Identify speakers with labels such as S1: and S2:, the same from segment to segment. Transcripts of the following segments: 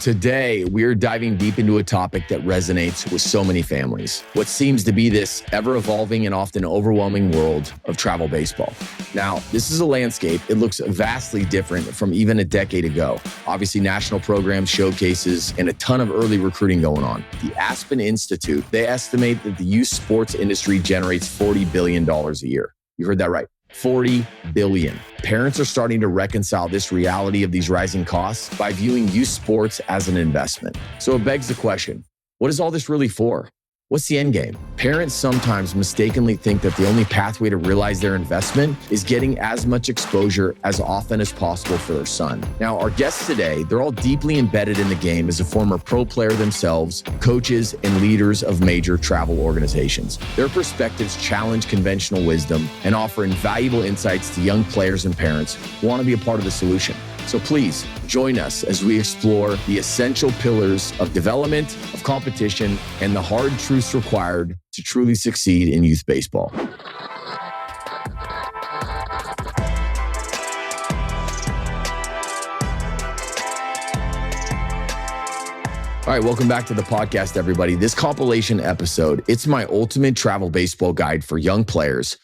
S1: Today, we're diving deep into a topic that resonates with so many families. What seems to be this ever-evolving and often overwhelming world of travel baseball. Now, this is a landscape. It looks vastly different from even a decade ago. Obviously, national programs, showcases, and a ton of early recruiting going on. The Aspen Institute, they estimate that the youth sports industry generates $40 billion a year. You heard that right. 40 billion. Parents are starting to reconcile this reality of these rising costs by viewing youth sports as an investment. So it begs the question, what is all this really for? What's the end game? Parents sometimes mistakenly think that the only pathway to realize their investment is getting as much exposure as often as possible for their son. Now, our guests today, they're all deeply embedded in the game as a former pro player themselves, coaches, and leaders of major travel organizations. Their perspectives challenge conventional wisdom and offer invaluable insights to young players and parents who want to be a part of the solution. So please join us as we explore the essential pillars of development, of competition, and the hard truths required to truly succeed in youth baseball. All right, welcome back to the podcast, everybody. This compilation episode, it's my ultimate travel baseball guide for young players,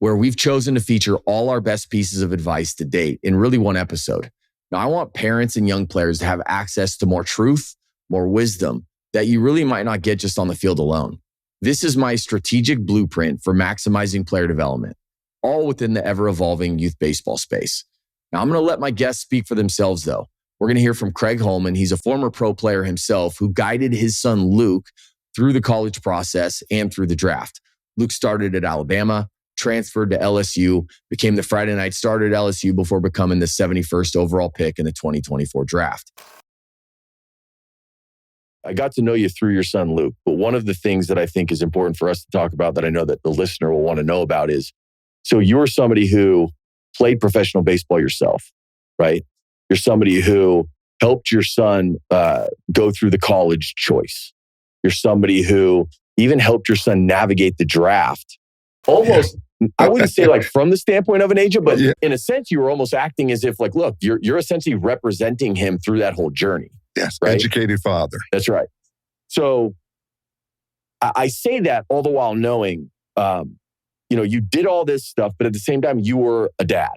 S1: where we've chosen to feature all our best pieces of advice to date in really one episode. Now, I want parents and young players to have access to more truth, more wisdom that you really might not get just on the field alone. This is my strategic blueprint for maximizing player development, all within the ever-evolving youth baseball space. Now, I'm going to let my guests speak for themselves, though. We're going to hear from Craig Holman. He's a former pro player himself who guided his son, Luke, through the college process and through the draft. Luke started at Alabama, transferred to LSU, became the Friday night starter at LSU before becoming the 71st overall pick in the 2024 draft. I got to know you through your son, Luke, but one of the things that I think is important for us to talk about that I know that the listener will want to know about is, so you're somebody who played professional baseball yourself, right? You're somebody who helped your son go through the college choice. You're somebody who even helped your son navigate the draft. Almost, I wouldn't say like from the standpoint of an agent, but in a sense, you were almost acting as if like, look, you're essentially representing him through that whole journey.
S2: Yes,
S1: right?
S2: Educated father.
S1: That's right. So I say that all the while knowing, you did all this stuff, but at the same time, you were a dad.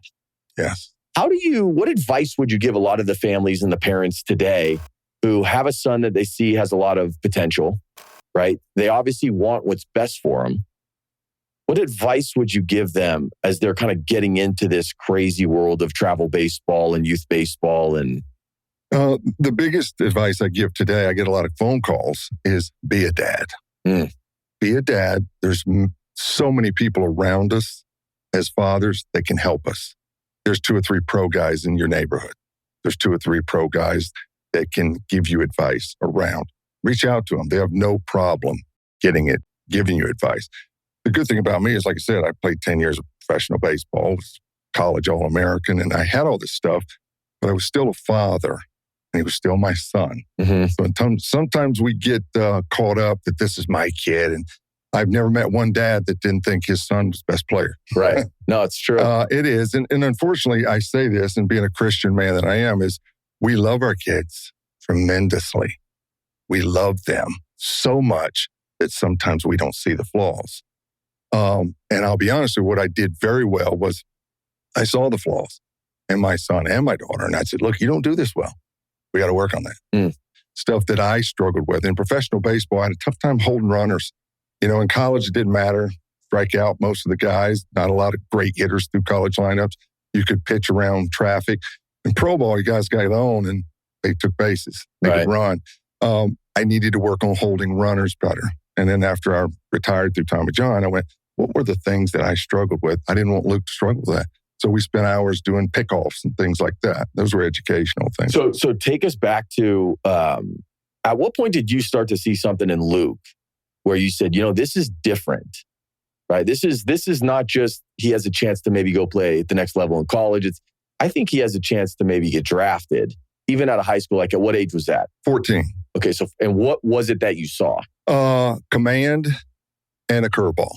S2: Yes.
S1: What advice would you give a lot of the families and the parents today who have a son that they see has a lot of potential, right? They obviously want what's best for him. What advice would you give them as they're kind of getting into this crazy world of travel baseball and youth baseball? And
S2: the biggest advice I give today, I get a lot of phone calls, is be a dad. Be a dad. There's so many people around us as fathers that can help us. There's 2 or 3 pro guys in your neighborhood. There's 2 or 3 pro guys that can give you advice around. Reach out to them. They have no problem giving you advice. The good thing about me is, like I said, I played 10 years of professional baseball, was college All-American, and I had all this stuff, but I was still a father, and he was still my son. So sometimes we get caught up that this is my kid, and I've never met one dad that didn't think his son was the best player.
S1: Right. No, it's true.
S2: It is. And unfortunately, I say this, and being a Christian man that I am, is we love our kids tremendously. We love them so much that sometimes we don't see the flaws. And I'll be honest with you, what I did very well was I saw the flaws in my son and my daughter. And I said, look, you don't do this well. We got to work on that. Stuff that I struggled with. In professional baseball, I had a tough time holding runners. In college, it didn't matter. Strike out most of the guys. Not a lot of great hitters through college lineups. You could pitch around traffic. In pro ball, you guys got on and they took bases. They could run. I needed to work on holding runners better. And then after I retired through Tommy John, I went, what were the things that I struggled with? I didn't want Luke to struggle with that. So we spent hours doing pickoffs and things like that. Those were educational things.
S1: So take us back to, at what point did you start to see something in Luke where you said, this is different, right? This is not just he has a chance to maybe go play at the next level in college. I think he has a chance to maybe get drafted, even out of high school. Like, at what age was that?
S2: 14.
S1: Okay, so, and what was it that you saw?
S2: Command and a curveball.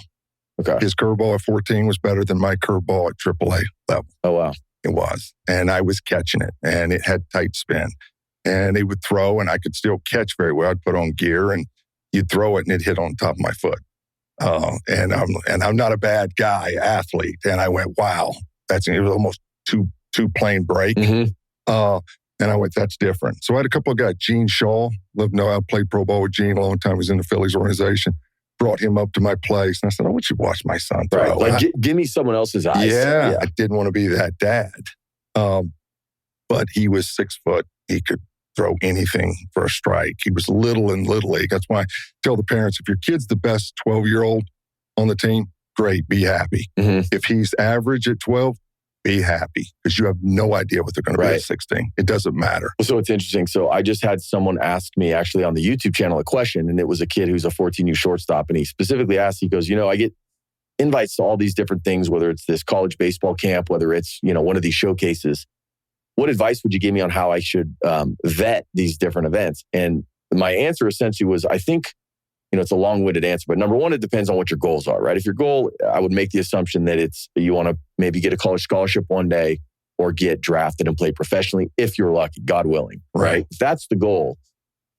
S1: Okay.
S2: His curveball at 14 was better than my curveball at AAA level.
S1: Oh, wow.
S2: It was. And I was catching it, and it had tight spin. and he would throw, and I could still catch very well. I'd put on gear, and you'd throw it, and it'd hit on top of my foot. And I'm not a bad guy, athlete. And I went, wow, it was almost two plane break.
S1: Mm-hmm.
S2: And I went, that's different. So I had a couple of guys. Gene Shaw, I played pro ball with Gene a long time. He was in the Phillies organization. Brought him up to my place, and I said, I want you to watch my son throw.
S1: Right. Like, give me someone else's eyes.
S2: Yeah, I didn't want to be that dad. But he was 6 foot. He could throw anything for a strike. He was little in Little League. That's why I tell the parents, if your kid's the best 12-year-old on the team, great, be happy.
S1: Mm-hmm.
S2: If he's average at 12, be happy, because you have no idea what they're going to be at 16. It doesn't matter.
S1: So it's interesting. So I just had someone ask me actually on the YouTube channel a question, and it was a kid who's a 14U shortstop. And he specifically asked, he goes, I get invites to all these different things, whether it's this college baseball camp, whether it's, one of these showcases. What advice would you give me on how I should vet these different events? And my answer essentially was, I think, it's a long-winded answer, but number one, it depends on what your goals are, right? If your goal, I would make the assumption that you want to maybe get a college scholarship one day or get drafted and play professionally if you're lucky, God willing, right? If that's the goal,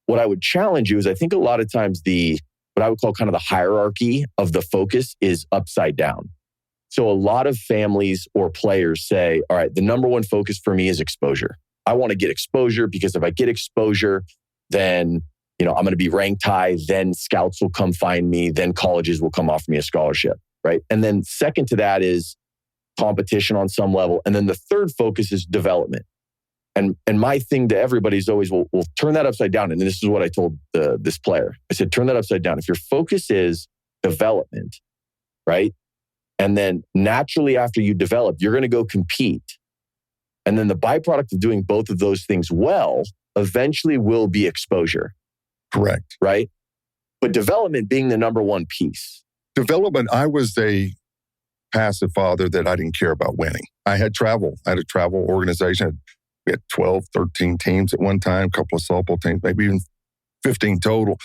S1: what I would challenge you is, I think a lot of times what I would call kind of the hierarchy of the focus is upside down. So a lot of families or players say, all right, the number one focus for me is exposure. I want to get exposure because if I get exposure, then I'm going to be ranked high, then scouts will come find me, then colleges will come offer me a scholarship, right? And then second to that is competition on some level. And then the third focus is development. And my thing to everybody is always, we'll turn that upside down. And this is what I told this player. I said, turn that upside down. If your focus is development, right? And then naturally after you develop, you're going to go compete. And then the byproduct of doing both of those things well eventually will be exposure.
S2: Correct.
S1: Right? But development being the number one piece.
S2: Development, I was a passive father that I didn't care about winning. I had travel. I had a travel organization. We had 12, 13 teams at one time, a couple of softball teams, maybe even 15 total.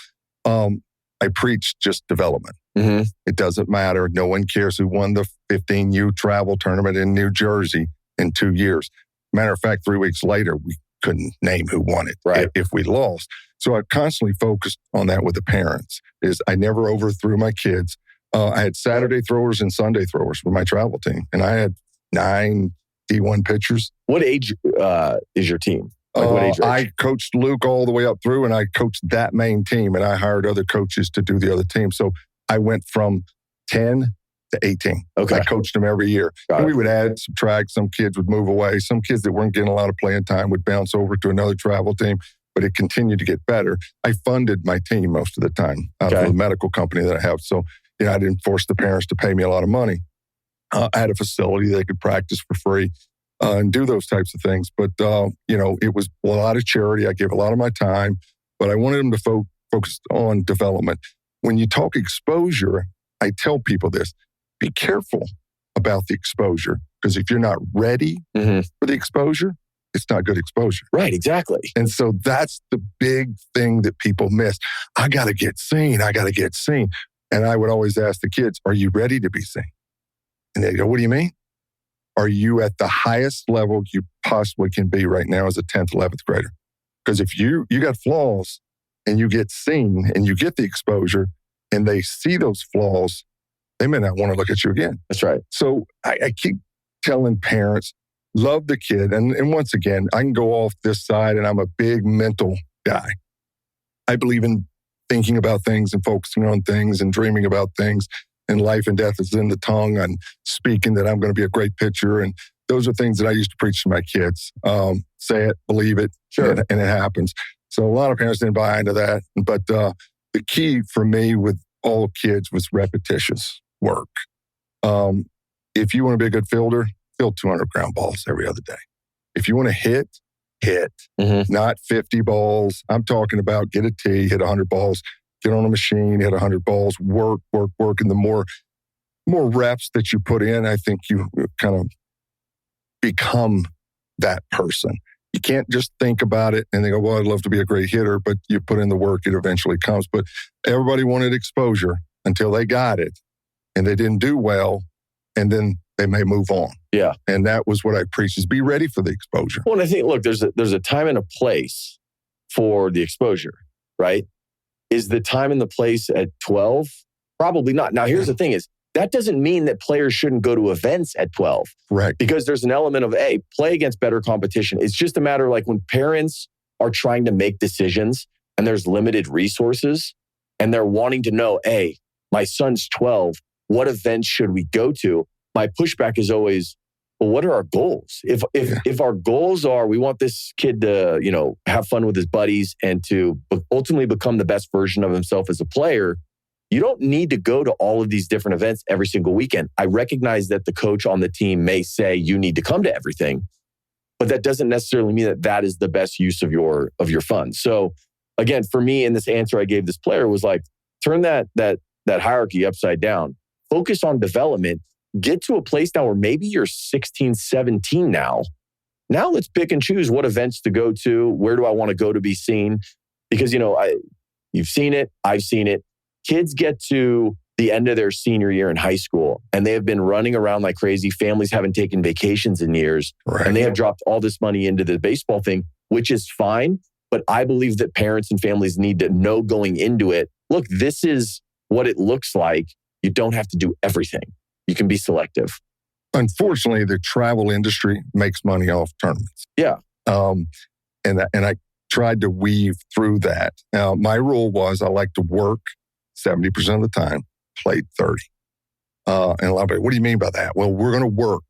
S2: I preached just development.
S1: Mm-hmm.
S2: It doesn't matter. No one cares who won the 15U travel tournament in New Jersey in 2 years. Matter of fact, 3 weeks later, we couldn't name who won it if we lost. So I constantly focused on that with the parents. I never overthrew my kids. I had Saturday throwers and Sunday throwers with my travel team. And I had 9 D1 pitchers.
S1: What age is your team? What age range?
S2: I coached Luke all the way up through, and I coached that main team, and I hired other coaches to do the other team. So I went from 10 to 18.
S1: Okay.
S2: I coached them every year. And we would add, subtract. Some kids would move away. Some kids that weren't getting a lot of playing time would bounce over to another travel team, but it continued to get better. I funded my team most of the time out of the medical company that I have. So, I didn't force the parents to pay me a lot of money. I had a facility they could practice for free and do those types of things. But, it was a lot of charity. I gave a lot of my time, but I wanted them to focus on development. When you talk exposure, I tell people this, be careful about the exposure, because if you're not ready for the exposure, it's not good exposure.
S1: Right, exactly.
S2: And so that's the big thing that people miss. I got to get seen. I got to get seen. And I would always ask the kids, are you ready to be seen? And they go, what do you mean? Are you at the highest level you possibly can be right now as a 10th, 11th grader? Because if you got flaws and you get seen and you get the exposure and they see those flaws, they may not want to look at you again.
S1: That's right.
S2: So I keep telling parents, love the kid. And once again, I can go off this side, and I'm a big mental guy. I believe in thinking about things and focusing on things and dreaming about things. And life and death is in the tongue, and speaking that I'm going to be a great pitcher. And those are things that I used to preach to my kids. Say it, believe it,
S1: sure,
S2: and it happens. So a lot of parents didn't buy into that. But the key for me with all kids was repetitious work. If you want to be a good fielder, field 200 ground balls every other day. If you want to hit, not 50 balls. I'm talking about get a tee, hit 100 balls, get on a machine, hit 100 balls, work. And the more reps that you put in, I think you kind of become that person. You can't just think about it and they go, well, I'd love to be a great hitter, but you put in the work, it eventually comes. But everybody wanted exposure until they got it and they didn't do well, and then they may move on.
S1: Yeah.
S2: And that was what I preach, is be ready for the exposure.
S1: Well, and I think, look, there's a time and a place for the exposure, right? Is the time and the place at 12? Probably not. Now, here's the thing is, that doesn't mean that players shouldn't go to events at 12.
S2: Right.
S1: Because there's an element of, play against better competition. It's just a matter of like when parents are trying to make decisions and there's limited resources and they're wanting to know, my son's 12, what events should we go to? My pushback is always, well, what are our goals? If our goals are, we want this kid to, have fun with his buddies and to ultimately become the best version of himself as a player, you don't need to go to all of these different events every single weekend. I recognize that the coach on the team may say you need to come to everything, but that doesn't necessarily mean that that is the best use of your funds. So again, for me, in this answer I gave this player was like, turn that hierarchy upside down. Focus on development. Get to a place now where maybe you're 16, 17 now. Now let's pick and choose what events to go to. Where do I want to go to be seen? Because, you've seen it. I've seen it. Kids get to the end of their senior year in high school and they have been running around like crazy. Families haven't taken vacations in years. Right. And they have dropped all this money into the baseball thing, which is fine. But I believe that parents and families need to know going into it, look, this is what it looks like. You don't have to do everything. You can be selective.
S2: Unfortunately, the travel industry makes money off tournaments.
S1: Yeah.
S2: And I tried to weave through that. Now, my rule was I like to work 70% of the time, played 30. And a lot of people, what do you mean by that? Well, we're going to work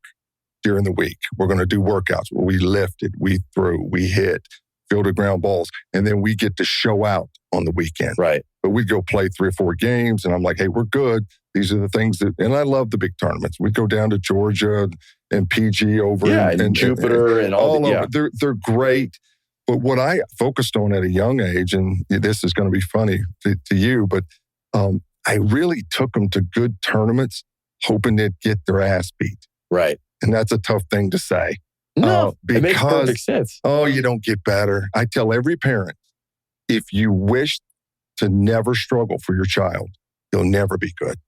S2: during the week. We're going to do workouts where we lifted, we threw, we hit, fielded ground balls, and then we get to show out on the weekend.
S1: Right.
S2: But we'd go play 3 or 4 games, and I'm like, hey, we're good. These are the things that, and I love the big tournaments. We'd go down to Georgia and PG over
S1: and Jupiter and all
S2: over. They're great. But what I focused on at a young age, and this is going to be funny to you, but I really took them to good tournaments, hoping they'd get their ass beat.
S1: Right.
S2: And that's a tough thing to say.
S1: No, it makes perfect sense.
S2: Oh, you don't get better. I tell every parent, if you wish to never struggle for your child, you'll never be good.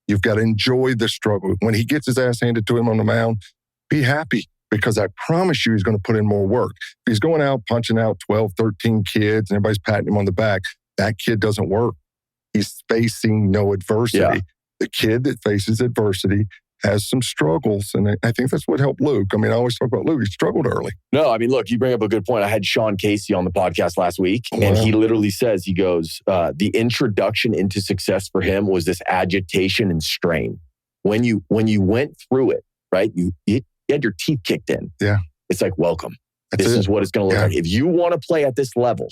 S2: You've got to enjoy the struggle. When he gets his ass handed to him on the mound, be happy, because I promise you he's going to put in more work. If he's going out, punching out 12, 13 kids, and everybody's patting him on the back, that kid doesn't work. He's facing no adversity. Yeah. The kid that faces adversity has some struggles. And I think that's what helped Luke. I mean, I always talk about Luke. He struggled early.
S1: No, I mean, look, you bring up a good point. I had Sean Casey on the podcast last week, and he literally says, he goes, the introduction into success for him was this agitation and strain. When you went through it, right, you had your teeth kicked in.
S2: Yeah.
S1: It's like, welcome. This is what it's going to look like. If you want to play at this level,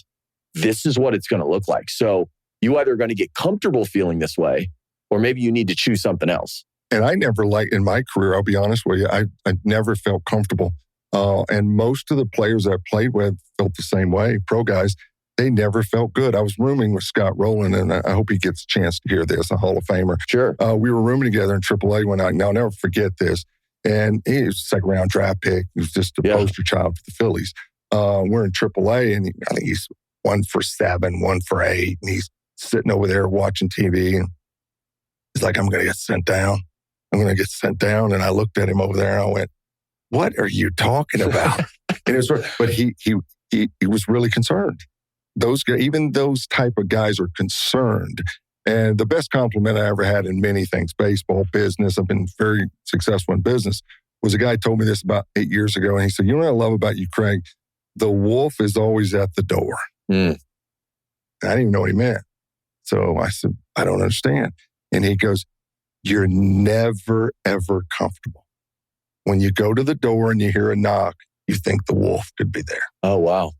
S1: this is what it's going to look like. So you either going to get comfortable feeling this way, or maybe you need to choose something else.
S2: And I never in my career, I'll be honest with you, I never felt comfortable. And most of the players I played with felt the same way. Pro guys, they never felt good. I was rooming with Scott Rowland, and I hope he gets a chance to hear this, a Hall of Famer.
S1: Sure.
S2: We were rooming together in AAA one night, and I'll never forget this. And he was a second-round draft pick. He was just a poster child for the Phillies. We're in AAA, and I think he's 1 for 7, 1 for 8, and he's sitting over there watching TV, and he's like, I'm going to get sent down. I'm going to get sent down. And I looked at him over there, and I went, what are you talking about? And it was, but he was really concerned. Those guys, even those type of guys are concerned. And the best compliment I ever had in many things, baseball, business, I've been very successful in business, was a guy told me this about 8 years ago. And he said, you know what I love about you, Craig? The wolf is always at the door. I didn't even know what he meant. So I said, I don't understand. And he goes, you're never, ever comfortable. When you go to the door and you hear a knock, you think the wolf could be there.
S1: Oh, wow.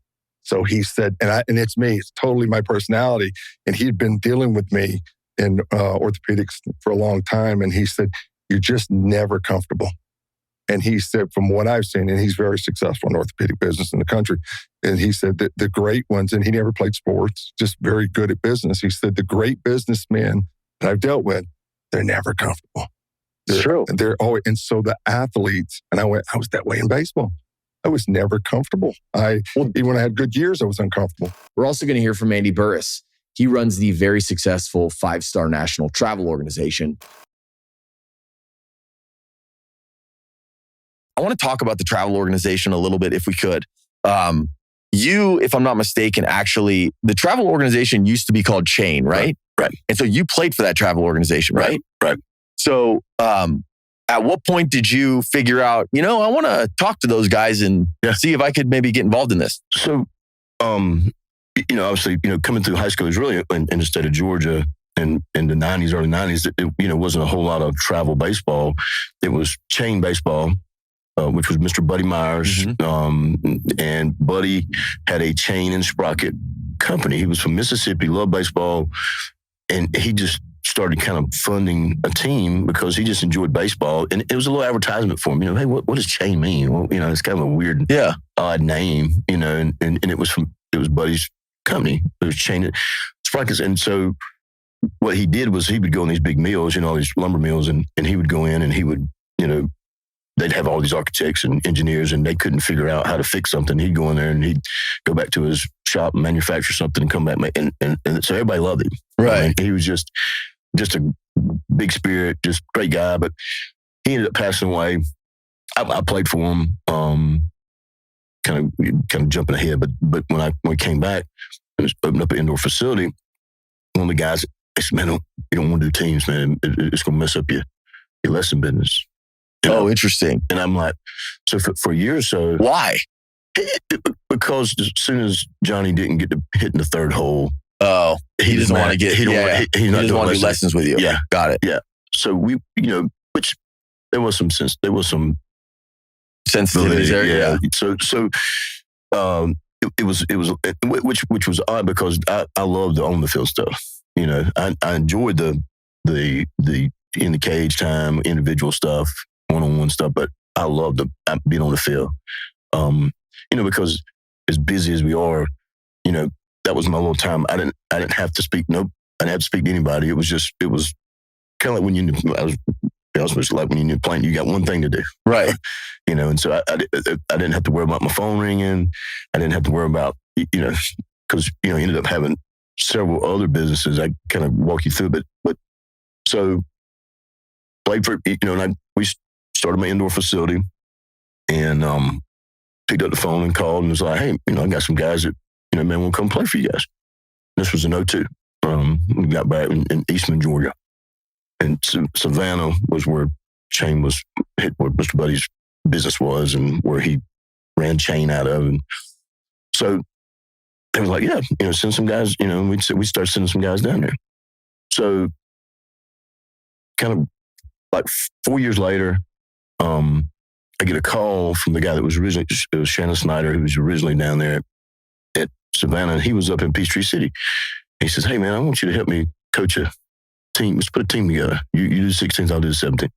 S2: So he said, and it's me, it's totally my personality. And he'd been dealing with me in orthopedics for a long time. And he said, you're just never comfortable. And he said, from what I've seen, and he's very successful in orthopedic business in the country. And he said that the great ones, and he never played sports, just very good at business. He said, the great businessmen that I've dealt with, they're never comfortable.
S1: It's true.
S2: They're always, and so the athletes, and I was that way in baseball. I was never comfortable. Even when I had good years, I was uncomfortable.
S1: We're also going to hear from Andy Burress. He runs the very successful 5-star national travel organization. I want to talk about the travel organization a little bit, if we could. you, if I'm not mistaken, actually, the travel organization used to be called Chain, right?
S2: Right.
S1: And so you played for that travel organization, right?
S2: Right.
S1: So at what point did you figure out, I want to talk to those guys and see if I could maybe get involved in this?
S2: So, obviously, coming through high school is really in the state of Georgia in the 90s, early 90s, it wasn't a whole lot of travel baseball. It was chain baseball, which was Mr. Buddy Myers. And Buddy had a chain and sprocket company. He was from Mississippi, loved baseball. And he just started kind of funding a team because he just enjoyed baseball. And it was a little advertisement for him, hey, what does chain mean? Well, it's kind of a weird, odd name, and it was Buddy's company. It was chain sprockets. And so what he did was he would go on these big mills, all these lumber mills, and he would go in and he would, they'd have all these architects and engineers and they couldn't figure out how to fix something. He'd go in there and he'd go back to his shop and manufacture something and come back. And so everybody loved him.
S1: Right.
S2: He was just a big spirit, just great guy. But he ended up passing away. I played for him, kind of jumping ahead. But when we came back, it was opened up an indoor facility. One of the guys said, man, you don't want to do teams, man. It's going to mess up your lesson business.
S1: Oh, interesting.
S2: And I'm like, so for a year or so.
S1: Why?
S2: Because as soon as Johnny didn't get to hitting the third hole.
S1: Oh, he doesn't want to get, he doesn't want to do lessons with you.
S2: Yeah.
S1: Got it.
S2: Yeah. So we, which there was some
S1: sensitivity there. Yeah.
S2: So it was which was odd because I loved the on the field stuff. I enjoyed the in the cage time, individual stuff, one-on-one stuff, but I loved being on the field. Because as busy as we are, that was my little time. I didn't have to speak. Nope. I didn't have to speak to anybody. It was kind of like when I was like when you're playing, you got one thing to do.
S1: Right.
S2: And so I didn't have to worry about my phone ringing. I didn't have to worry about, because, ended up having several other businesses. I kind of walk you through, but so played for, and we started my indoor facility and picked up the phone and called and was like, hey, I got some guys that, man, want to come play for you guys. This was in 2002. We got back in Eastman, Georgia. And Savannah was where Chain was, where Mr. Buddy's business was and where he ran Chain out of. And so they were like, yeah, send some guys, we started sending some guys down there. So kind of like 4 years later, I get a call from the guy that was originally, it was Shannon Snyder, who was originally down there at Savannah. And he was up in Peachtree City. He says, hey, man, I want you to help me coach a team. Let's put a team together. You do 16s, I'll do 17.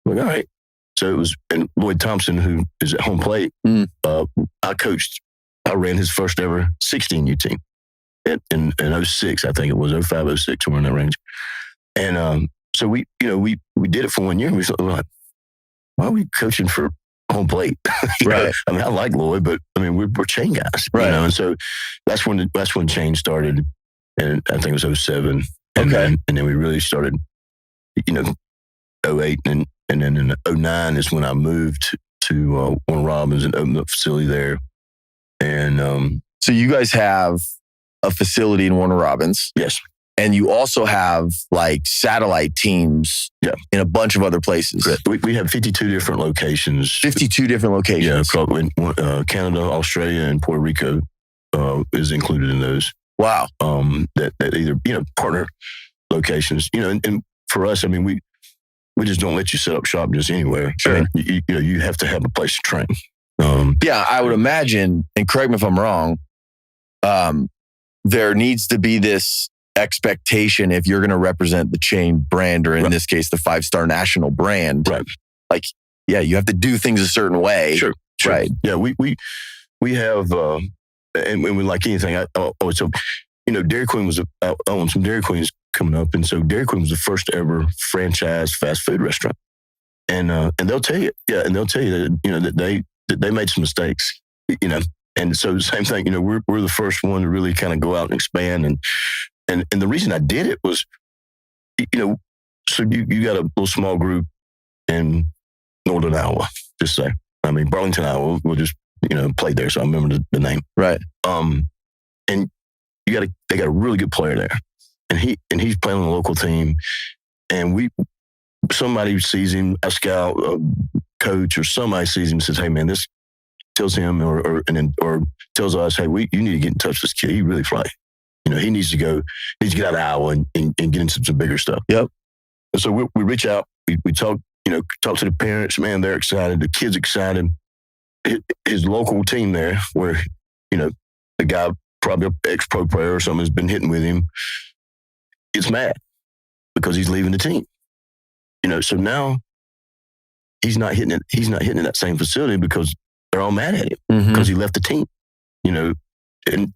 S2: I'm like, all right. So it was, and Lloyd Thompson, who is at home plate, I ran his first ever 16U team in 06, I think it was, 05, 06, somewhere in that range. And so we did it for 1 year. And we were like, why are we coaching for home plate?
S1: Right.
S2: I mean, I like Lloyd, but I mean, we're chain guys,
S1: right?
S2: And so that's when chain started, and I think it was 07.
S1: Okay.
S2: And then we really started, 08, and then in 09 is when I moved to Warner Robins and opened up a facility there. And
S1: so you guys have a facility in Warner Robins.
S2: Yes.
S1: And you also have like satellite teams in a bunch of other places.
S2: We have 52 different locations.
S1: 52 different locations.
S2: Yeah, Canada, Australia, and Puerto Rico is included in those.
S1: Wow.
S2: That either, partner locations, and for us, I mean, we just don't let you set up shop just anywhere.
S1: Sure.
S2: I mean, you have to have a place to train.
S1: I would imagine, and correct me if I'm wrong, there needs to be this expectation if you're going to represent the chain brand, or in this case, the 5-star national brand.
S2: Right.
S1: Like, you have to do things a certain way.
S2: Sure.
S1: Right.
S2: Yeah, we have, and we like anything. Dairy Queen was, I own some Dairy Queens coming up. And so Dairy Queen was the first ever franchise fast food restaurant. And they'll tell you, that they made some mistakes, And so the same thing, we're the first one to really kind of go out and expand. And the reason I did it was, so you got a little small group in Northern Iowa, just say. I mean, Burlington, Iowa, we'll just
S3: played there, so I remember the name.
S1: Right.
S3: And they got a really good player there, and he's playing on the local team, and somebody sees him, a scout, a coach, or somebody sees him and says, "Hey man, this," tells him or tells us, "Hey, you need to get in touch with this kid. He really fly. He needs to get out of Iowa and get into some bigger stuff."
S1: Yep.
S3: And so we reach out, we talk to the parents. Man, they're excited. The kid's excited. His local team there, where the guy, probably an ex-pro player or something, has been hitting with him, gets mad because he's leaving the team. So now he's not hitting it. He's not hitting in that same facility because they're all mad at him because he left the team. And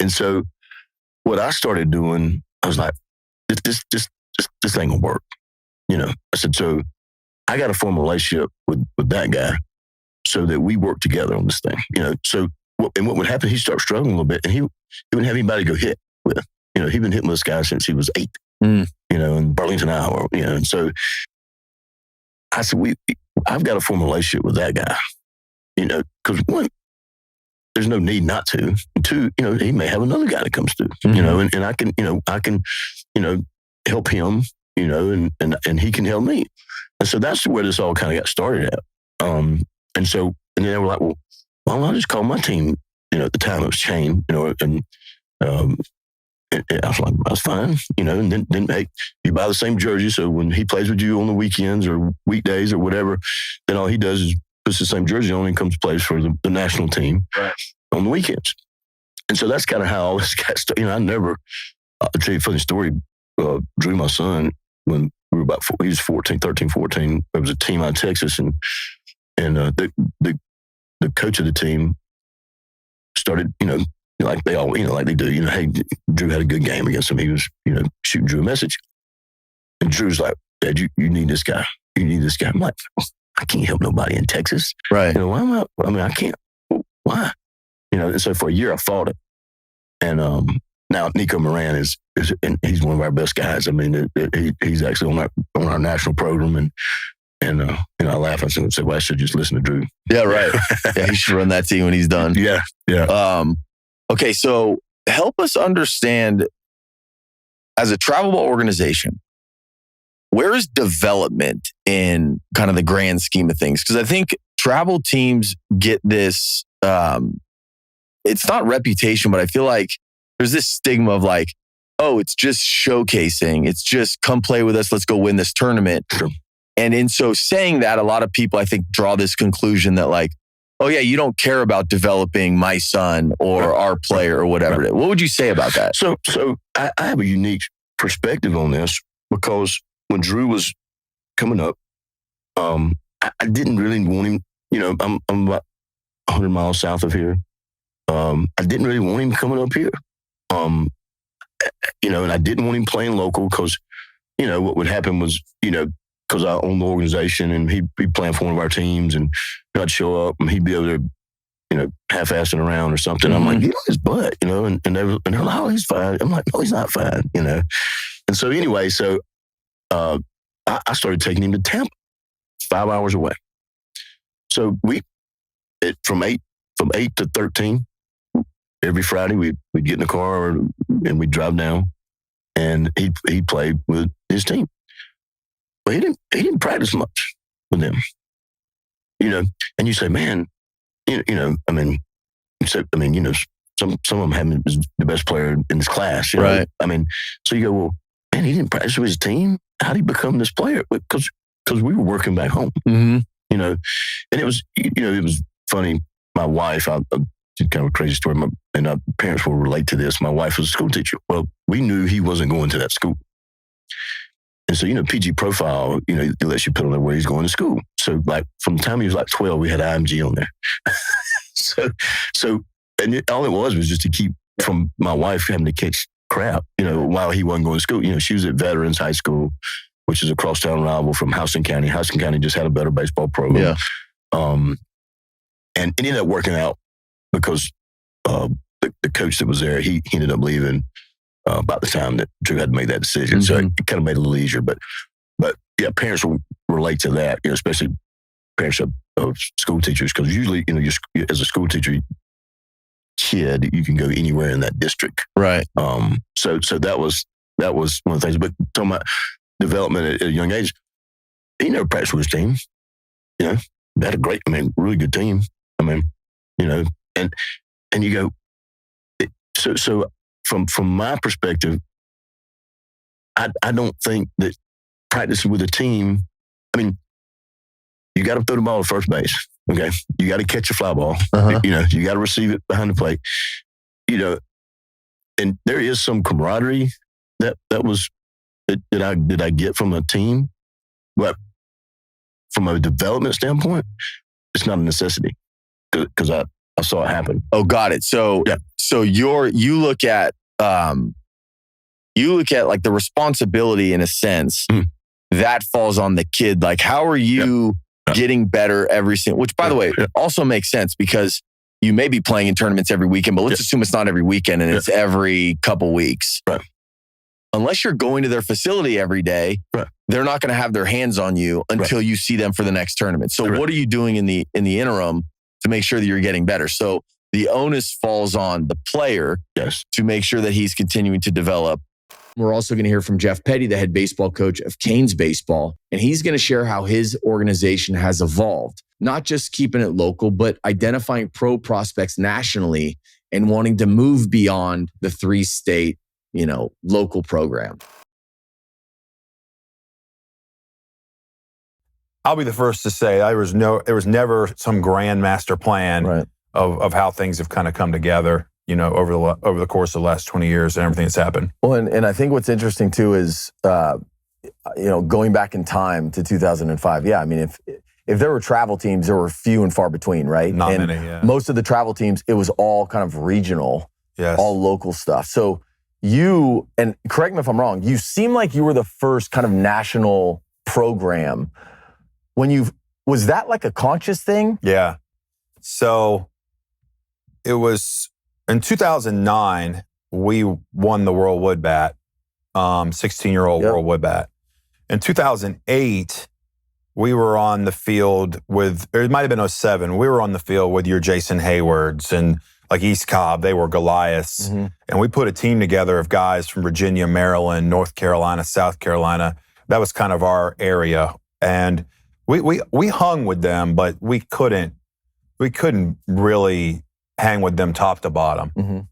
S3: so what I started doing, I was like, this ain't gonna work. I said, so I got to form a relationship with that guy so that we work together on this thing. So what would happen? He'd start struggling a little bit, and he wouldn't have anybody to go hit with. He'd been hitting with this guy since he was 8. In Burlington, Iowa. And so I said, I've got to form a relationship with that guy. Because one, there's no need not to. And two, he may have another guy that comes through. And I can help him. And he can help me. And so that's where this all kind of got started at. And then they were like, well, why don't I just call my team? At the time it was Chain, and I was like, that's fine, and then hey, you buy the same jersey. So when he plays with you on the weekends or weekdays or whatever, then all he does is puts the same jersey on and comes plays for the national team on the weekends. And so that's kind of how all this got started. I'll tell you a funny story. Drew, my son, when we were he was 13, 14, there was a team out of Texas, and the coach of the team started, like they all, like they do, hey, Drew had a good game against him. He was, shooting Drew a message. And Drew's like, Dad, you need this guy. You need this guy. I'm like, I can't help nobody in Texas.
S1: Right.
S3: Why am I can't. Why? And so for a year I fought it. And now Nico Moran is and he's one of our best guys. I mean, he's actually on our national program. And I laugh. I said, well, I should just listen to Drew.
S1: Yeah, right. Yeah, he should run that team when he's done.
S3: Yeah.
S1: Okay, so help us understand, as a travel ball organization, where is development in kind of the grand scheme of things? Because I think travel teams get this, it's not reputation, but I feel like there's this stigma of like, oh, it's just showcasing. It's just come play with us. Let's go win this tournament.
S3: Sure.
S1: And in so saying that, a lot of people, I think, draw this conclusion that like, oh yeah, you don't care about developing my son or our player or whatever it is. What would you say about that?
S3: So I have a unique perspective on this because when Drew was coming up, I didn't really want him, I'm about 100 miles south of here. I didn't really want him coming up here. And I didn't want him playing local because, what would happen was, because I owned the organization and he'd be playing for one of our teams and I'd show up and he'd be over there, half-assing around or something. I'm like, get on his butt, and they're like, oh, he's fine. I'm like, no, he's not fine, And so anyway, I started taking him to Tampa, 5 hours away. So from 8 to 13, every Friday we'd get in the car and we'd drive down and he played with his team. But he didn't practice much with them, And you say, man, some of them have him as the best player in his class,
S1: Right.
S3: So you go, well, man, he didn't practice with his team. How did he become this player? Because we were working back home, and it was funny. My wife, it's kind of a crazy story. And our parents will relate to this. My wife was a school teacher. Well, we knew he wasn't going to that school. And so, PG profile, it lets you put on there where he's going to school. So like from the time he was like 12, we had IMG on there. All it was just to keep from my wife having to catch crap, while he wasn't going to school. She was at Veterans High School, which is a crosstown rival from Houston County. Houston County just had a better baseball program.
S1: Yeah.
S3: And it ended up working out because the coach that was there, he ended up leaving about the time that Drew had made that decision. So it kind of made it a little easier. But yeah, parents will relate to that, especially parents of school teachers, because usually, as a school teacher kid, you can go anywhere in that district.
S1: Right.
S3: So that was one of the things. But talking about development at a young age, he never practiced with his team. They had a great, really good team. And you go, so from my perspective, I don't think that practicing with a team, you got to throw the ball to first base. Okay. You got to catch a fly ball.
S1: Uh-huh.
S3: You got to receive it behind the plate. And there is some camaraderie that I get from a team, but from a development standpoint, it's not a necessity because I saw it happen.
S1: Oh, got it. So,
S3: yeah.
S1: So you look at like the responsibility in a sense that falls on the kid. Like, how are you getting better every single? Which, by the way, also makes sense because you may be playing in tournaments every weekend, but let's assume it's not every weekend and it's every couple weeks.
S3: Right.
S1: Unless you're going to their facility every day, they're not going to have their hands on you until you see them for the next tournament. So what are you doing in the interim to make sure that you're getting better? So the onus falls on the player to make sure that he's continuing to develop. We're also going to hear from Jeff Petty, the head baseball coach of Canes Baseball, and he's going to share how his organization has evolved, not just keeping it local, but identifying pro prospects nationally and wanting to move beyond the 3-state, local program.
S4: I'll be the first to say there was never some grand master plan of how things have kind of come together, over the course of the last 20 years and everything that's happened.
S1: Well, and I think what's interesting too is, going back in time to 2005. Yeah, if there were travel teams, there were few and far between, right?
S4: Not many, yeah.
S1: Most of the travel teams, it was all kind of regional, all local stuff. So you, and correct me if I'm wrong, you seem like you were the first kind of national program. Was that like a conscious thing?
S4: Yeah. So it was in 2009, we won the World Wood Bat, 16-year-old World Wood Bat. In 2008, we were on the field it might have been 2007, we were on the field with your Jason Haywards and like East Cobb, they were Goliaths. Mm-hmm. And we put a team together of guys from Virginia, Maryland, North Carolina, South Carolina. That was kind of our area. And we hung with them, but we couldn't really hang with them top to bottom, and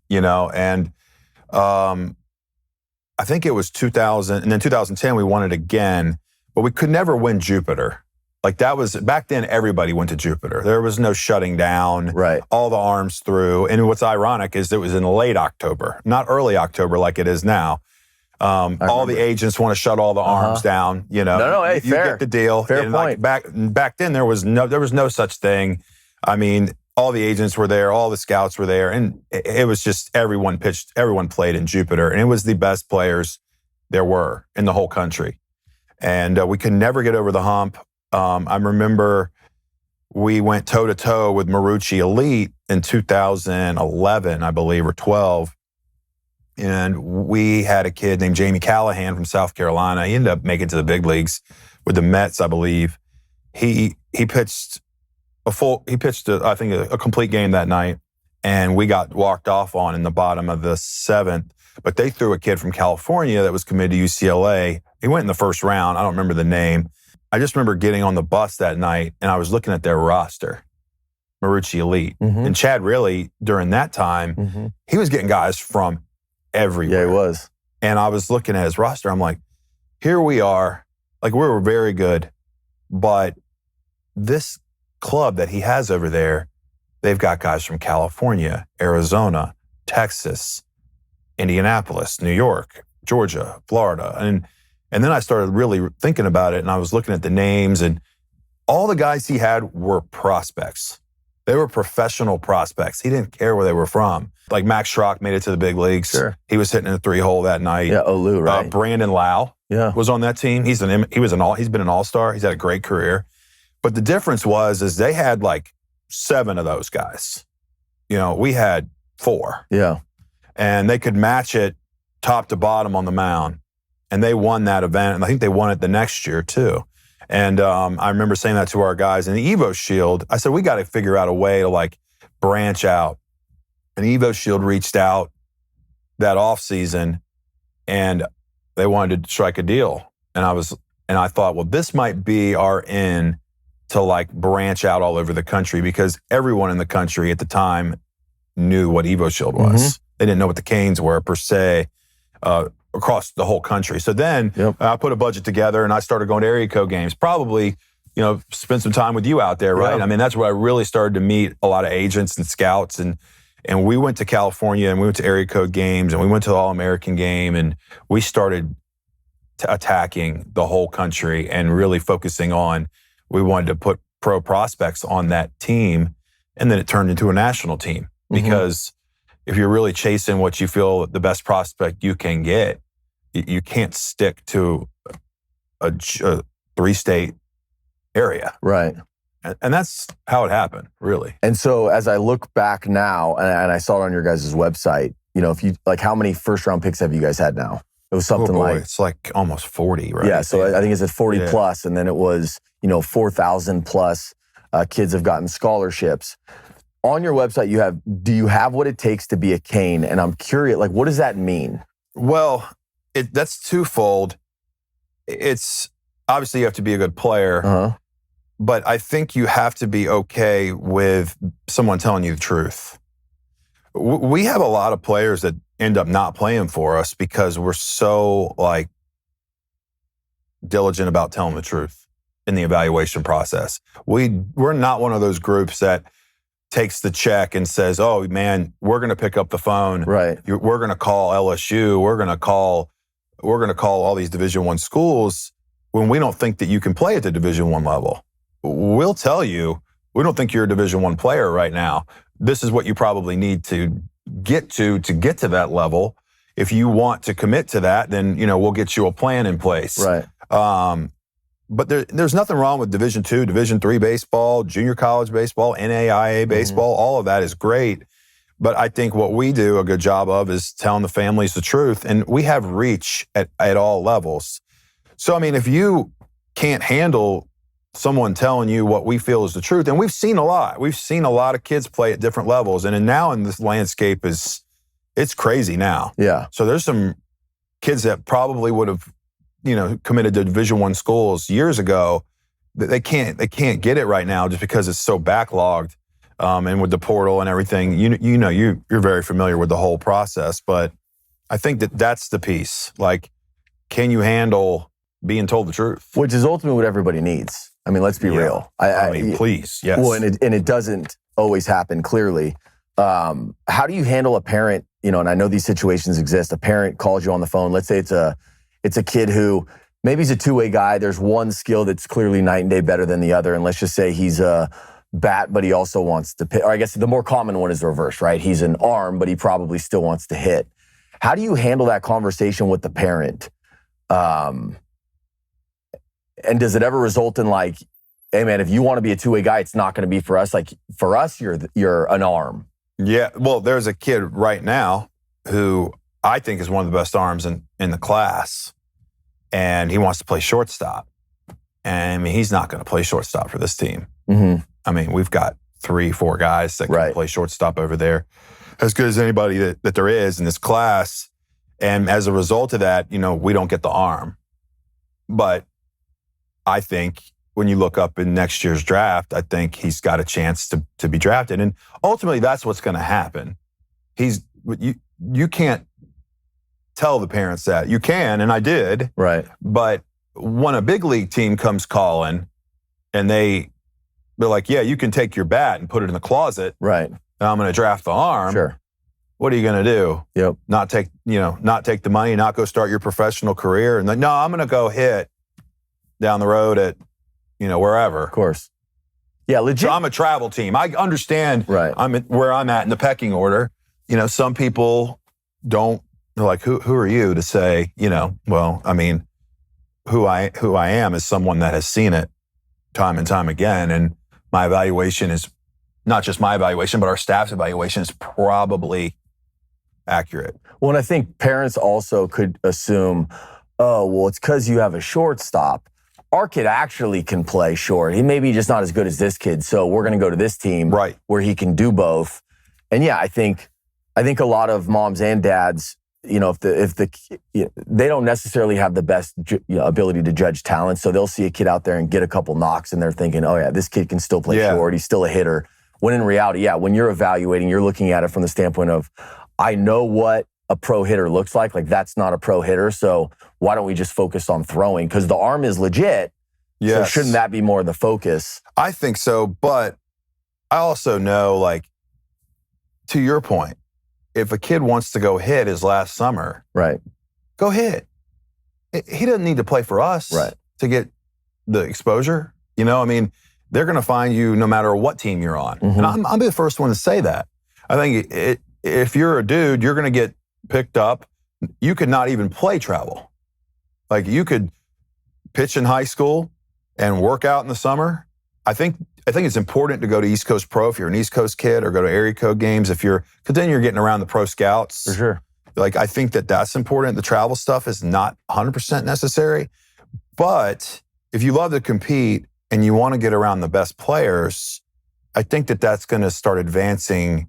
S4: I think it was 2000, and then 2010 we won it again, but we could never win Jupiter. Like that was, back then everybody went to Jupiter. There was no shutting down, all the arms through. And what's ironic is it was in late October, not early October like it is now. All the agents want to shut all the arms down,
S1: No, hey,
S4: you get the deal.
S1: Fair point.
S4: Like back then there was no such thing. All the agents were there, all the scouts were there, and it was just everyone played in Jupiter, and it was the best players there were in the whole country. And we could never get over the hump. I remember we went toe-to-toe with Marucci Elite in 2011, I believe, or 12. And we had a kid named Jamie Callahan from South Carolina. He ended up making it to the big leagues with the Mets, I believe. He pitched a complete game that night, and we got walked off on in the bottom of the 7th. But they threw a kid from California that was committed to UCLA. He went in the first round. I don't remember the name. I just remember getting on the bus that night, and I was looking at their roster, Marucci Elite. Mm-hmm. And Chad really, during that time, he was getting guys from everywhere.
S1: Yeah, he was.
S4: And I was looking at his roster. I'm like, here we are. Like, we were very good. But this club that he has over there, they've got guys from California, Arizona, Texas, Indianapolis, New York, Georgia, Florida. And then I started really thinking about it, and I was looking at the names, and all the guys he had were prospects. They were professional prospects. He didn't care where they were from. Like Max Schrock made it to the big leagues. Sure. He was hitting a 3-hole that night.
S1: Yeah, Olu, right?
S4: Brandon Lau was on that team. He's been an all-star. He's had a great career. But the difference is they had like 7 of those guys. We had 4.
S1: Yeah.
S4: And they could match it top to bottom on the mound. And they won that event. And I think they won it the next year too. And I remember saying that to our guys in the Evo Shield. I said, we got to figure out a way to like branch out. And Evo Shield reached out that off season and they wanted to strike a deal. And I thought, well, this might be our in to like branch out all over the country, because everyone in the country at the time knew what Evo Shield was. They didn't know what the Canes were per se across the whole country. So then I put a budget together and I started going to area code games. Probably, spend some time with you out there, right? I mean, that's where I really started to meet a lot of agents and scouts. And we went to California and we went to area code games and we went to the All-American game and we started attacking the whole country and really focusing on, we wanted to put pro prospects on that team. And then it turned into a national team, because if you're really chasing what you feel the best prospect you can get, you can't stick to a 3-state area.
S1: Right.
S4: And that's how it happened, really.
S1: And so as I look back now, and I saw it on your guys' website, if you like, how many first round picks have you guys had now? It was something
S4: it's like almost 40, right?
S1: Yeah. So I think it's at 40 plus, and then it was 4,000 plus kids have gotten scholarships. On your website, do you have what it takes to be a Cane? And I'm curious, like, what does that mean?
S4: Well, that's twofold. It's obviously you have to be a good player, but I think you have to be okay with someone telling you the truth. We have a lot of players that end up not playing for us because we're so like diligent about telling the truth in the evaluation process. We're not one of those groups that takes the check and says, "Oh man, we're going to pick up the phone.
S1: Right.
S4: We're going to call LSU. We're going to call all these Division I schools," when we don't think that you can play at the Division I level. We'll tell you, we don't think you're a Division I player right now. This is what you probably need to get to that level. If you want to commit to that, then we'll get you a plan in place.
S1: Right.
S4: But there's nothing wrong with Division II, Division III baseball, junior college baseball, NAIA baseball. All of that is great. But I think what we do a good job of is telling the families the truth. And we have reach at all levels. So, I mean, if you can't handle someone telling you what we feel is the truth, and we've seen a lot. We've seen a lot of kids play at different levels. And now in this landscape it's crazy now.
S1: Yeah.
S4: So there's some kids that probably would have committed to Division I schools years ago. They can't get it right now just because it's so backlogged, and with the portal and everything. You're very familiar with the whole process, but I think that's the piece. Like, can you handle being told the truth?
S1: Which is ultimately what everybody needs. I mean, let's be real.
S4: I mean, please, yes.
S1: Well, and it doesn't always happen clearly. How do you handle a parent? And I know these situations exist. A parent calls you on the phone. Let's say it's a kid who maybe he's a two-way guy. There's one skill that's clearly night and day better than the other. And let's just say he's a bat, but he also wants to pitch. Or I guess the more common one is the reverse, right? He's an arm, but he probably still wants to hit. How do you handle that conversation with the parent? And does it ever result in like, hey man, if you want to be a two-way guy, it's not going to be for us. Like for us, you're an arm.
S4: Yeah. Well, there's a kid right now who I think is one of the best arms in the class, and he wants to play shortstop. And I mean, he's not going to play shortstop for this team. I mean, we've got 3-4 guys that can play shortstop over there, as good as anybody that there is in this class. And as a result of that, we don't get the arm. But I think when you look up in next year's draft, I think he's got a chance to be drafted. And ultimately, that's what's going to happen. You can't tell the parents that. You can, and I did.
S1: Right.
S4: But when a big league team comes calling and they're like, yeah, you can take your bat and put it in the closet.
S1: Right.
S4: And I'm going to draft the arm.
S1: Sure.
S4: What are you going to do?
S1: Yep.
S4: Not take the money, not go start your professional career. And no, I'm going to go hit down the road at, wherever.
S1: Of course. Yeah, legit.
S4: So I'm a travel team. I understand where I'm at in the pecking order. Some people don't, they're like, who are you to say, well, I mean, who I am is someone that has seen it time and time again. And my evaluation is not just my evaluation, but our staff's evaluation is probably accurate.
S1: Well, and I think parents also could assume, oh, well, it's because you have a shortstop. our kid actually can play short. He may be just not as good as this kid, so we're going to go to this team where he can do both. And yeah, I think a lot of moms and dads, you know, they don't necessarily have the best ability to judge talent, so they'll see a kid out there and get a couple knocks, and they're thinking, oh yeah, this kid can still play short. He's still a hitter. When in reality, when you're evaluating, you're looking at it from the standpoint of, I know what a pro hitter looks like. Like, that's not a pro hitter, so why don't we just focus on throwing? Because the arm is legit. Yes. So shouldn't that be more of the focus?
S4: I think so, but I also know, like, to your point, if a kid wants to go hit his last summer, go hit. He doesn't need to play for us to get the exposure. You know, I mean, they're going to find you no matter what team you're on. And I'm the first one to say that. I think if you're a dude, you're going to get picked up. You could not even play travel. Like, you could pitch in high school and work out in the summer. I think it's important to go to East Coast Pro if you're an East Coast kid, or go to area code games because then you're getting around the pro scouts.
S1: For sure.
S4: Like, I think that's important. The travel stuff is not 100% necessary. But if you love to compete and you want to get around the best players, I think that's going to start advancing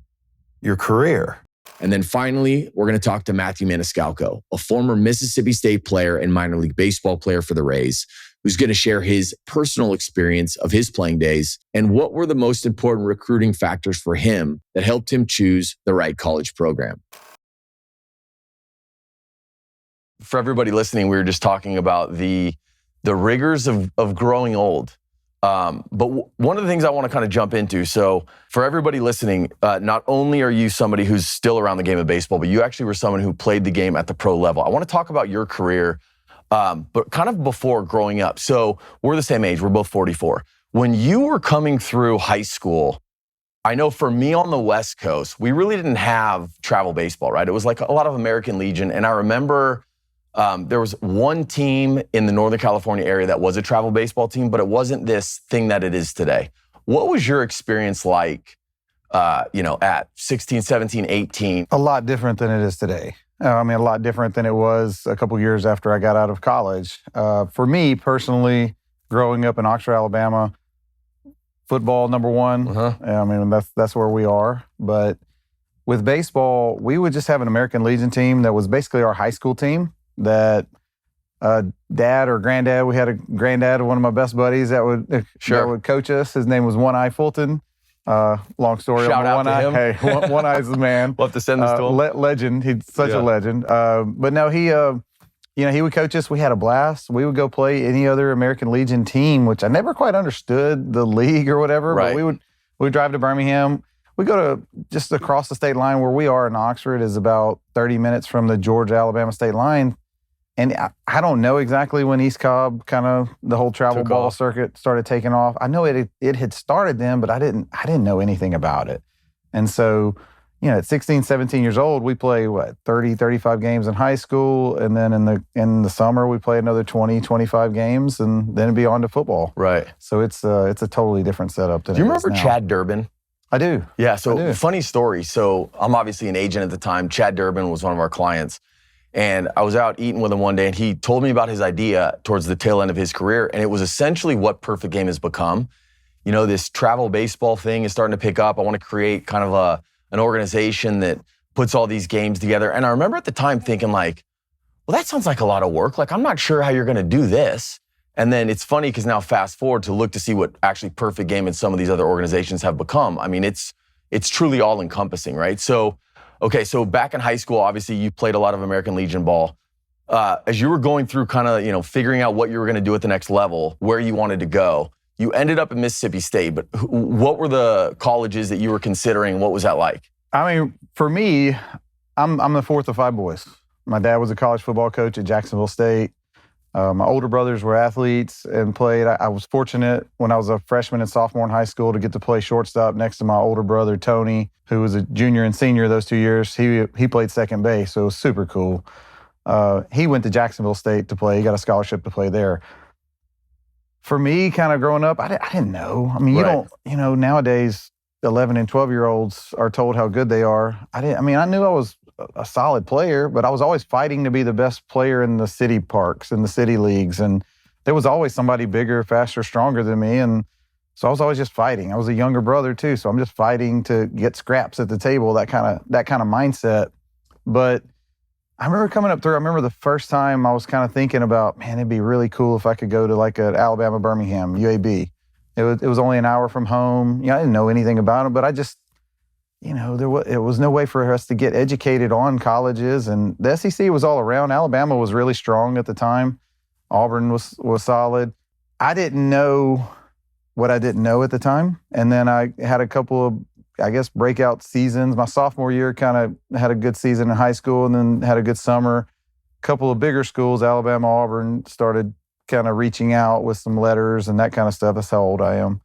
S4: your career.
S1: And then finally, we're going to talk to Matthew Maniscalco, a former Mississippi State player and minor league baseball player for the Rays, who's going to share his personal experience of his playing days and what were the most important recruiting factors for him that helped him choose the right college program. For everybody listening, we were just talking about the rigors of growing old. But one of the things I want to kind of jump into, so for everybody listening, not only are you somebody who's still around the game of baseball, but you actually were someone who played the game at the pro level. I want to talk about your career, but kind of before growing up. So we're the same age. We're both 44. When you were coming through high school, I know for me on the West Coast, we really didn't have travel baseball, right? It was like a lot of American Legion. And I remember there was one team in the Northern California area that was a travel baseball team, but it wasn't this thing that it is today. What was your experience like, at 16, 17, 18?
S5: A lot different than it is today. A lot different than it was a couple years after I got out of college. For me personally, growing up in Oxford, Alabama, football number one. That's where we are. But with baseball, we would just have an American Legion team that was basically our high school team. That dad or granddad, we had a granddad, one of my best buddies that would coach us. His name was One Eye Fulton. Long story.
S1: Shout out
S5: One
S1: to
S5: Eye.
S1: him.
S5: Hey, One Eye's the man.
S1: We'll have to send this to him.
S5: Legend. He's such a legend. But no, he would coach us. We had a blast. We would go play any other American Legion team, which I never quite understood the league or whatever.
S1: Right.
S5: But we'd drive to Birmingham. We go to just across the state line where we are in Oxford is about 30 minutes from the Georgia-Alabama state line. And I don't know exactly when East Cobb kind of the whole travel ball circuit started taking off. I know it had started then, but I didn't know anything about it. And so, at 16, 17 years old, we play 30, 35 games in high school, and then in the summer we play another 20, 25 games, and then it'd be on to football.
S1: Right.
S5: So it's a totally different setup than
S1: Do you remember Chad Durbin?
S5: I do.
S1: Yeah, so funny story. So I'm obviously an agent at the time. Chad Durbin was one of our clients. And I was out eating with him one day, and he told me about his idea towards the tail end of his career. And it was essentially what Perfect Game has become. This travel baseball thing is starting to pick up. I want to create kind of an organization that puts all these games together. And I remember at the time thinking like, well, that sounds like a lot of work. Like, I'm not sure how you're going to do this. And then it's funny because now fast forward to look to see what actually Perfect Game and some of these other organizations have become. I mean, it's truly all encompassing, right? So, okay, so back in high school, obviously you played a lot of American Legion ball. As you were going through kind of, figuring out what you were going to do at the next level, where you wanted to go, you ended up at Mississippi State, but what were the colleges that you were considering? What was that like?
S5: I mean, for me, I'm the fourth of five boys. My dad was a college football coach at Jacksonville State. My older brothers were athletes and played. I was fortunate when I was a freshman and sophomore in high school to get to play shortstop next to my older brother, Tony, who was a junior and senior those 2 years. He played second base, so it was super cool. He went to Jacksonville State to play. He got a scholarship to play there. For me, kind of growing up, I didn't know. I mean, you don't, nowadays, 11 and 12-year-olds are told how good they are. I knew I was a solid player, but I was always fighting to be the best player in the city parks and the city leagues. And there was always somebody bigger, faster, stronger than me. And so I was always just fighting. I was a younger brother too. So I'm just fighting to get scraps at the table, that kind of mindset. But I remember coming up through, I remember the first time I was kind of thinking about, man, it'd be really cool if I could go to like an Alabama, Birmingham, UAB. It was only an hour from home. I didn't know anything about it, but I just, it was no way for us to get educated on colleges. And the SEC was all around. Alabama was really strong at the time. Auburn was solid. I didn't know what I didn't know at the time. And then I had a couple of, I guess, breakout seasons. My sophomore year kind of had a good season in high school and then had a good summer. A couple of bigger schools, Alabama, Auburn, started kind of reaching out with some letters and that kind of stuff. That's how old I am.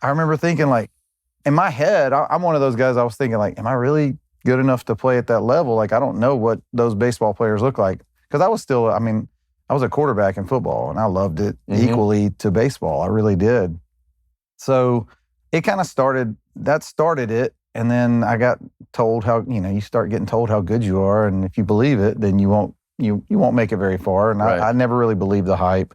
S5: I remember thinking, like, in my head, I'm one of those guys, I was thinking, like, am I really good enough to play at that level? Like, I don't know what those baseball players look like. Because I was still, I was a quarterback in football, and I loved it equally to baseball. I really did. So it kind of started it. And then I got told how, you start getting told how good you are. And if you believe it, then you won't make it very far. And right. I never really believed the hype.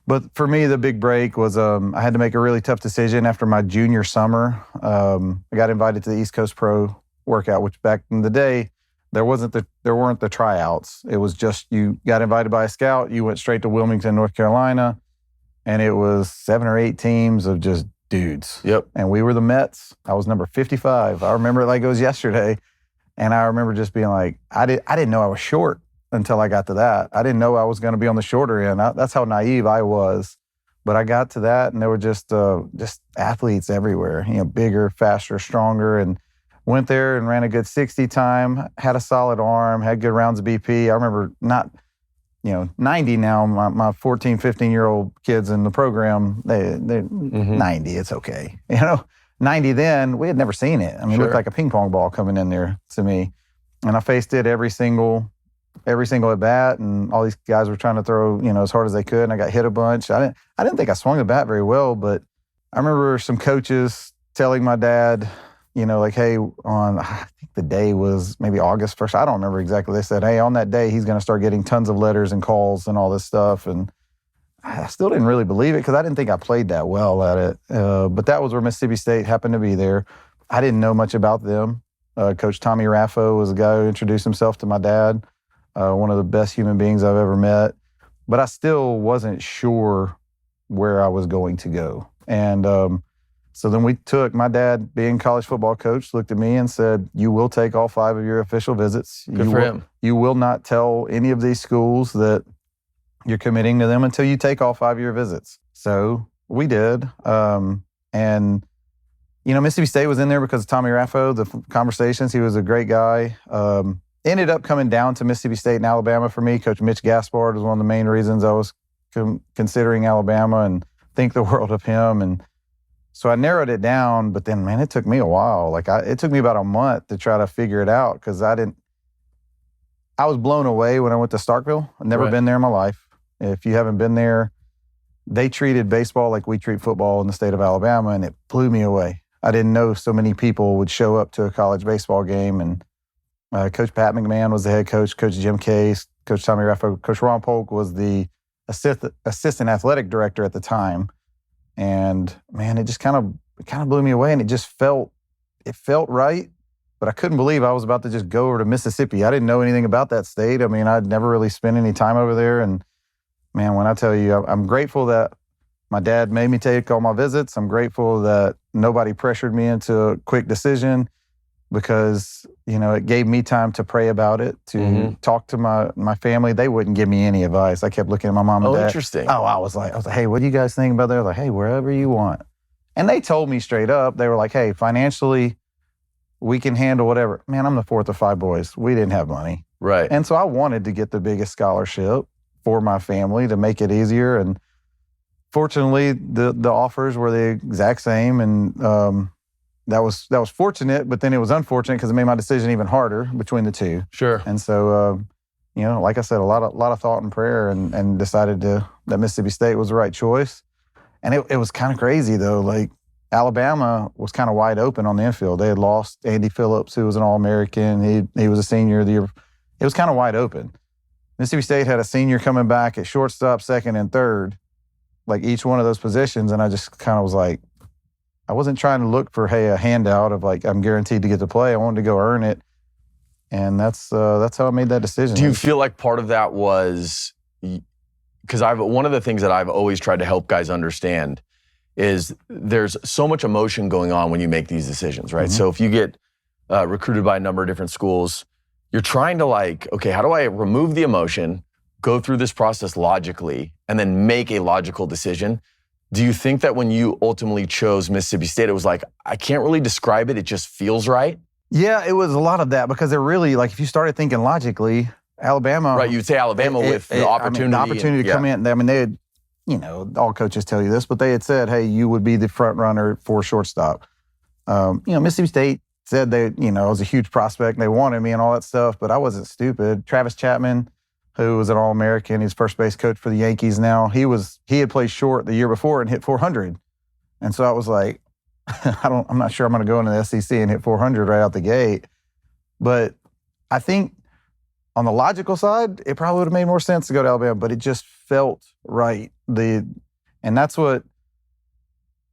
S5: But for me, the big break was I had to make a really tough decision after my junior summer. I got invited to the East Coast Pro workout, which back in the day, there weren't the tryouts. It was just you got invited by a scout, you went straight to Wilmington, North Carolina, and it was 7 or 8 teams of just dudes.
S1: Yep.
S5: And we were the Mets. I was number 55. I remember it like it was yesterday. And I remember just being like, I didn't know I was short until I got to that. I didn't know I was going to be on the shorter end. That's how naive I was. But I got to that, and there were just athletes everywhere, bigger, faster, stronger, and went there and ran a good 60 time, had a solid arm, had good rounds of BP. I remember 90 now, my 14, 15-year-old kids in the program, they're 90, it's okay. 90 then, we had never seen it. It looked like a ping pong ball coming in there to me. And I faced it every single at bat, and all these guys were trying to throw, as hard as they could, and I got hit a bunch. I didn't think I swung the bat very well, but I remember some coaches telling my dad, like, hey, I think the day was maybe August 1st. I don't remember exactly. They said, hey, on that day, he's going to start getting tons of letters and calls and all this stuff. And I still didn't really believe it because I didn't think I played that well at it. But that was where Mississippi State happened to be there. I didn't know much about them. Coach Tommy Raffo was a guy who introduced himself to my dad, one of the best human beings I've ever met. But I still wasn't sure where I was going to go. And so then my dad, being college football coach, looked at me and said, you will take all 5 of your official visits.
S1: Good for him.
S5: You will not tell any of these schools that you're committing to them until you take all 5 of your visits. So we did. And Mississippi State was in there because of Tommy Raffo, the conversations. He was a great guy. Ended up coming down to Mississippi State and Alabama for me. Coach Mitch Gaspard was one of the main reasons I was considering Alabama and think the world of him. And so I narrowed it down, but then, man, it took me a while. It took me about a month to try to figure it out because I was blown away when I went to Starkville. I've never been there in my life. If you haven't been there, they treated baseball like we treat football in the state of Alabama, and it blew me away. I didn't know so many people would show up to a college baseball game. And Coach Pat McMahon was the head coach, Coach Jim Case, Coach Tommy Raffo, Coach Ron Polk was the assistant athletic director at the time. And man, it just kind of blew me away, and it felt right, but I couldn't believe I was about to just go over to Mississippi. I didn't know anything about that state. I'd never really spent any time over there. And man, when I tell you, I'm grateful that my dad made me take all my visits. I'm grateful that nobody pressured me into a quick decision because, it gave me time to pray about it, to talk to my family. They wouldn't give me any advice. I kept looking at my mom and dad.
S1: Oh, interesting.
S5: I was like, hey, what do you guys think about that? I was like, hey, wherever you want. And they told me straight up, they were like, hey, financially, we can handle whatever. Man, I'm the 4th of 5 boys. We didn't have money.
S1: Right.
S5: And so I wanted to get the biggest scholarship for my family to make it easier. And fortunately, the offers were the exact same. And that was fortunate, but then it was unfortunate because it made my decision even harder between the two.
S1: Sure.
S5: And so, like I said, a lot of thought and prayer, and decided that Mississippi State was the right choice. And it was kind of crazy though. Like Alabama was kind of wide open on the infield. They had lost Andy Phillips, who was an All-American. He was a senior of the year. It was kind of wide open. Mississippi State had a senior coming back at shortstop, second, and third. like each one of those positions. And I just kind of was like, I wasn't trying to look for, hey, a handout of like, I'm guaranteed to get to play. I wanted to go earn it. And that's how I made that decision.
S1: Do you feel like part of that was, because one of the things that I've always tried to help guys understand is there's so much emotion going on when you make these decisions, right? So if you get recruited by a number of different schools, you're trying to like, okay, how do I remove the emotion, go through this process logically, and then make a logical decision? Do you think that when you ultimately chose Mississippi State, it was like, I can't really describe it, it just feels right?
S5: Yeah, it was a lot of that because they're really, like, if you started thinking logically, Alabama.
S1: Right, you'd say Alabama with the opportunity.
S5: The opportunity to come in. I mean, they had, all coaches tell you this, but they had said, hey, you would be the front runner for shortstop. Mississippi State said I was a huge prospect and they wanted me and all that stuff, but I wasn't stupid. Travis Chapman, who was an All-American, he's first base coach for the Yankees now. He had played short the year before and hit 400. And so I was like, I'm not sure I'm going to go into the SEC and hit 400 right out the gate. But I think on the logical side, it probably would have made more sense to go to Alabama, but it just felt right. And that's what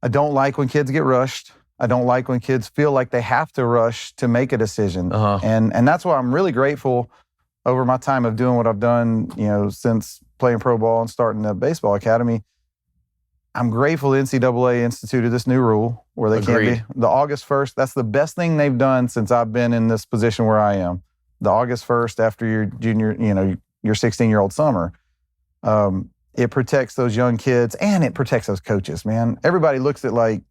S5: I don't like when kids get rushed. I don't like when kids feel like they have to rush to make a decision. And that's why I'm really grateful over my time of doing what I've done, since playing pro ball and starting the baseball academy. I'm grateful the NCAA instituted this new rule where they can't be. The August 1st, that's the best thing they've done since I've been in this position where I am. The August 1st after your junior, your 16-year-old summer. It protects those young kids and it protects those coaches, man. Everybody looks at like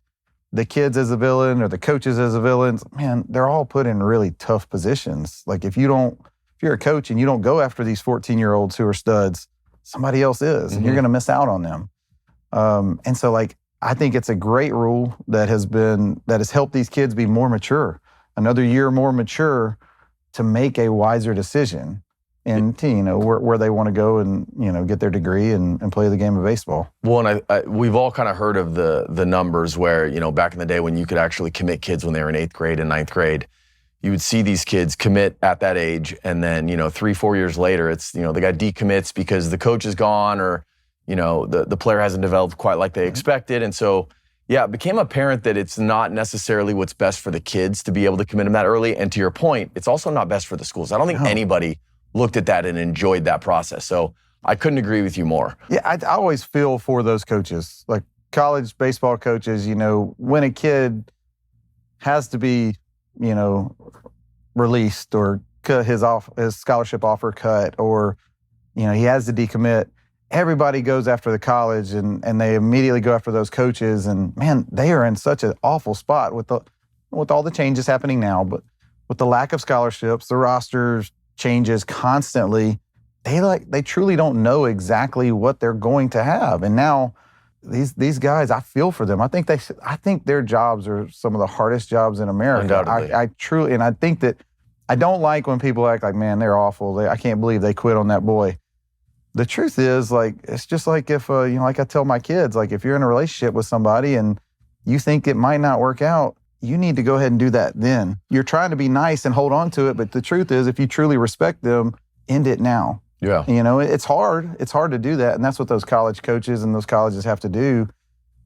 S5: the kids as a villain or the coaches as a villain. Man, they're all put in really tough positions. Like if you're a coach and you don't go after these 14-year-olds who are studs, somebody else is, and you're going to miss out on them. And so like, I think it's a great rule that has helped these kids be more mature, another year more mature to make a wiser decision and where they want to go and, get their degree and play the game of baseball.
S1: Well, and we've all kind of heard of the numbers where, back in the day when you could actually commit kids when they were in 8th grade and 9th grade, you would see these kids commit at that age. And then, 3-4 years later, it's, the guy decommits because the coach is gone or, the player hasn't developed quite like they expected. And so, yeah, it became apparent that it's not necessarily what's best for the kids to be able to commit them that early. And to your point, it's also not best for the schools. I don't think anybody looked at that and enjoyed that process. So I couldn't agree with you more.
S5: Yeah, I always feel for those coaches, like college baseball coaches, when a kid has to be, released or cut his scholarship offer cut or, he has to decommit. Everybody goes after the college and they immediately go after those coaches. And man, they are in such an awful spot with all the changes happening now, but with the lack of scholarships, the rosters changes constantly. They truly don't know exactly what they're going to have. And now these guys, I feel for them. I think their jobs are some of the hardest jobs in America.
S1: Undoubtedly.
S5: I truly, and I think that I don't like when people act like, man, they're awful. I can't believe they quit on that boy. The truth is, like, it's just like if, like I tell my kids, like if you're in a relationship with somebody and you think it might not work out, you need to go ahead and do that then. You're trying to be nice and hold on to it, but the truth is, if you truly respect them, end it now.
S1: Yeah.
S5: It's hard. It's hard to do that, and that's what those college coaches and those colleges have to do.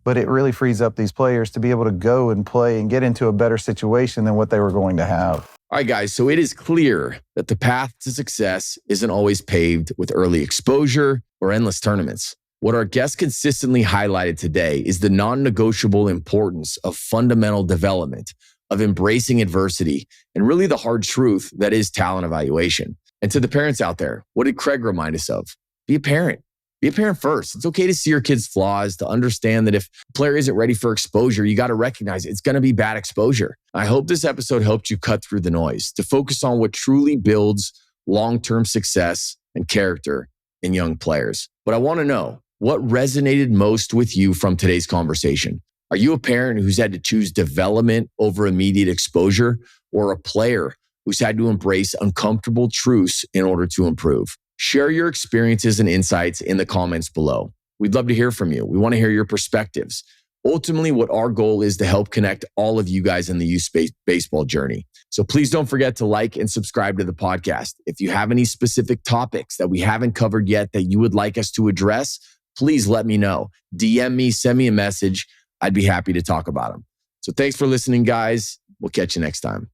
S5: But it really frees up these players to be able to go and play and get into a better situation than what they were going to have.
S1: All right, guys, so it is clear that the path to success isn't always paved with early exposure or endless tournaments. What our guest consistently highlighted today is the non-negotiable importance of fundamental development, of embracing adversity, and really the hard truth that is talent evaluation. And to the parents out there, what did Craig remind us of? Be a parent. Be a parent first. It's okay to see your kids' flaws, to understand that if a player isn't ready for exposure, you got to recognize it's going to be bad exposure. I hope this episode helped you cut through the noise to focus on what truly builds long-term success and character in young players. But I want to know, what resonated most with you from today's conversation? Are you a parent who's had to choose development over immediate exposure, or a player who's had to embrace uncomfortable truths in order to improve? Share your experiences and insights in the comments below. We'd love to hear from you. We want to hear your perspectives. Ultimately, what our goal is to help connect all of you guys in the youth baseball journey. So please don't forget to like and subscribe to the podcast. If you have any specific topics that we haven't covered yet that you would like us to address, please let me know. DM me, send me a message. I'd be happy to talk about them. So thanks for listening, guys. We'll catch you next time.